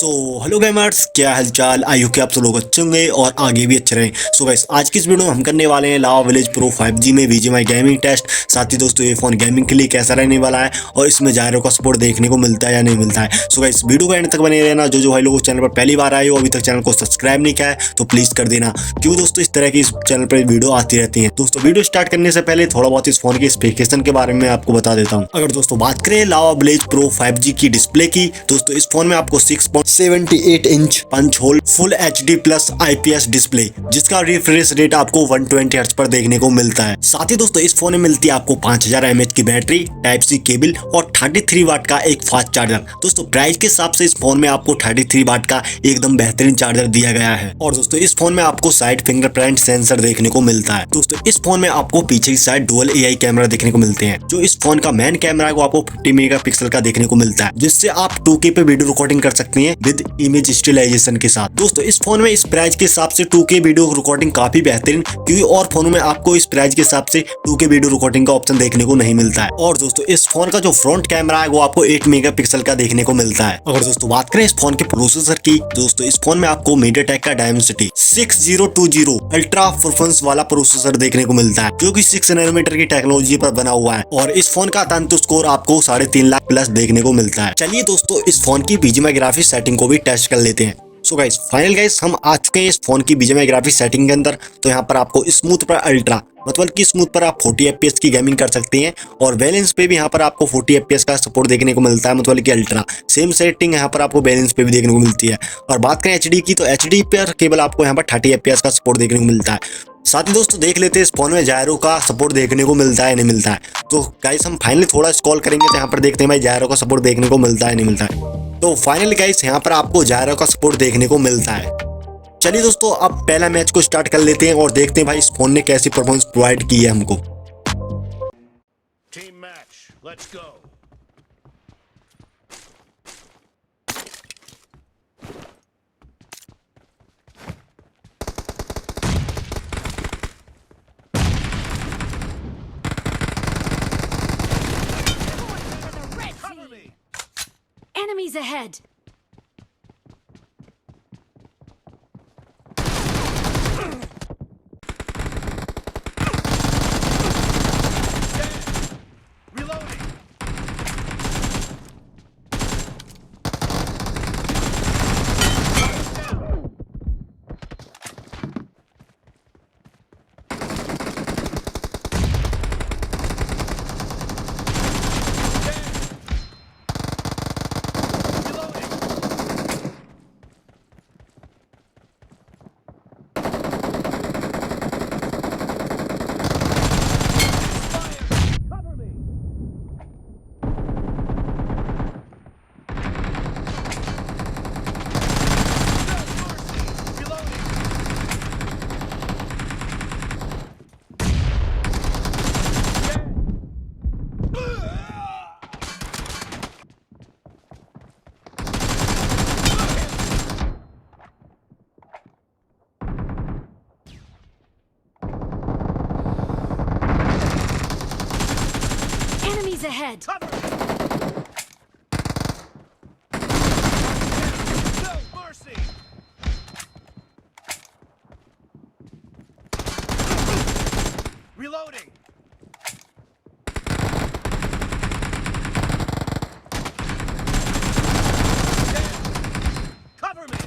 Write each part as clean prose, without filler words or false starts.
So hello gamers, क्या हालचाल। आई हो कि आप सब लोग अच्छे होंगे और आगे भी अच्छे रहें। सो गाइस, आज की इस वीडियो में हम करने वाले हैं लावा विलेज प्रो 5G में Bgmi गेमिंग टेस्ट। साथ ही दोस्तों ये फोन गेमिंग के लिए कैसा रहने वाला है और इसमें जायरो का सपोर्ट देखने को मिलता है या नहीं मिलता है। सो गाइस, वीडियो को एंड तक बने रहना। जो भाई लोग चैनल पर पहली बार आए हो, अभी तक चैनल को सब्सक्राइब नहीं किया है तो प्लीज कर देना, क्यों दोस्तों इस तरह की इस चैनल पर वीडियो आती रहती है। दोस्तों वीडियो स्टार्ट करने से पहले थोड़ा बहुत इस फोन की स्पेसिफिकेशन के बारे में आपको बता देता हूँ। अगर दोस्तों बात करें लावा विलेज प्रो 5G की डिस्प्ले की, दोस्तों इस फोन में आपको 6.78 inch punch hole full HD plus IPS display, जिसका रिफ्रेश रेट आपको 120 हर्ट्ज पर देखने को मिलता है। साथ ही दोस्तों इस फोन में मिलती है आपको 5000 mAh की बैटरी, टाइप सी केबल और 33 वाट का एक फास्ट चार्जर। दोस्तों प्राइस के हिसाब से इस फोन में आपको 33 वाट का एकदम बेहतरीन चार्जर दिया गया है। और दोस्तों इस फोन में आपको साइड फिंगरप्रिंट सेंसर देखने को मिलता है। दोस्तों इस फोन में आपको पीछे की साइड डुअल AI कैमरा देखने को मिलते हैं। जो इस फोन का मेन कैमरा है वो आपको 50 मेगापिक्सल का देखने को मिलता है, जिससे आप 2K पे वीडियो रिकॉर्डिंग कर सकते हैं विद इमेज स्टेबलाइजेशन के साथ। दोस्तों इस फोन में इस प्राइस के हिसाब से 2K वीडियो रिकॉर्डिंग काफी बेहतरीन, क्योंकि और फोनों में आपको इस प्राइस के हिसाब से 2K वीडियो रिकॉर्डिंग का ऑप्शन देखने को नहीं मिलता है। और दोस्तों इस फोन का जो फ्रंट कैमरा है वो आपको 8 मेगापिक्सल का देखने को मिलता है। अगर दोस्तों बात करें इस फोन के प्रोसेसर की, दोस्तों इस फोन में आपको मीडियाटेक का डायमेंसिटी 6020 अल्ट्रा परफॉर्मेंस वाला प्रोसेसर देखने को मिलता है, जो कि 6 नैनोमीटर की टेक्नोलॉजी पर बना हुआ है। और इस फोन का तंतु स्कोर आपको 3.5 लाख प्लस देखने को मिलता है। चलिए दोस्तों इस फोन की Bgmi ग्राफिक्स सेटिंग को भी टेस्ट कर लेते हैं। सो गाइस, फाइनल गाइस, हम आ चुके हैं इस फोन की Bgmi ग्राफिक्स सेटिंग के अंदर। तो यहाँ पर आपको स्मूथ पर अल्ट्रा, मतलब कि स्मूथ पर आप 40 FPS की गेमिंग कर सकते हैं, और बैलेंस पे भी यहाँ पर आपको 40 FPS का सपोर्ट देखने को मिलता है, मतलब कि अल्ट्रा। सेम सेटिंग यहाँ पर आपको बैलेंस पे भी देखने को मिलती है। और बात करें HD की, तो HD पर केवल आपको यहाँ पर 30 FPS का सपोर्ट देखने को मिलता है। साथ ही दोस्तों देख लेते हैं इस फोन में जायरो का सपोर्ट देखने को मिलता है नहीं मिलता है। तो गाइस हम फाइनली थोड़ा स्क्रॉल करेंगे तो यहाँ पर देखते हैं भाई जायरो का सपोर्ट देखने को मिलता है नहीं मिलता है। तो फाइनली गाइस यहाँ पर आपको जायरो का सपोर्ट देखने को मिलता है। चलिए दोस्तों अब पहला मैच को स्टार्ट कर लेते हैं और देखते हैं भाई इस फोन ने कैसी परफॉर्मेंस प्रोवाइड की है हमको। Team match, let's go. Cover me. Enemies ahead! Reloading. Cover me. Reloading. Enemies ahead! Cover me. No mercy. Reloading. Cover me.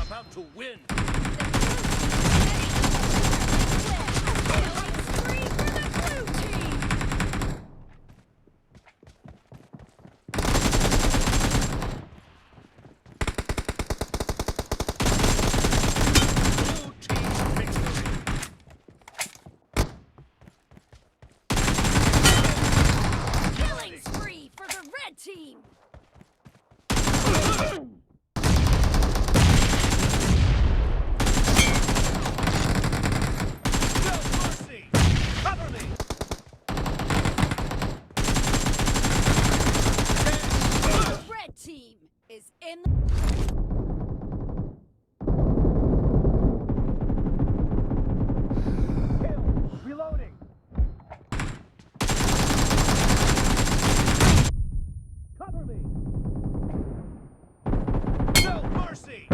We're about to win. Killing spree for the blue team! Blue team victory. Killing spree for the red team! No mercy. Cover me. The red team is in the... Kill. Reloading. Cover me. No mercy.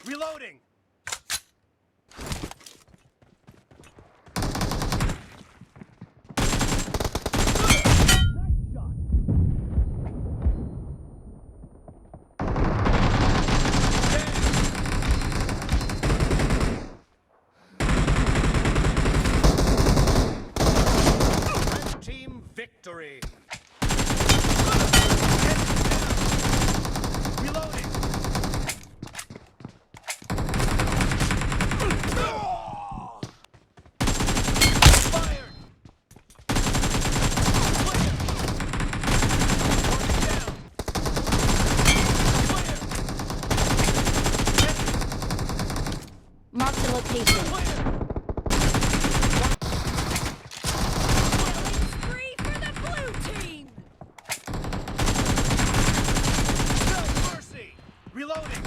Reloading. Nice shot. Red team victory. Reloading. Fired. Clear. Down. Clear. Mark the location. Clear. Killing spree for the blue team! No mercy. Reloading.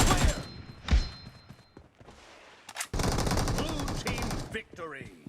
Clear. Blue team victory.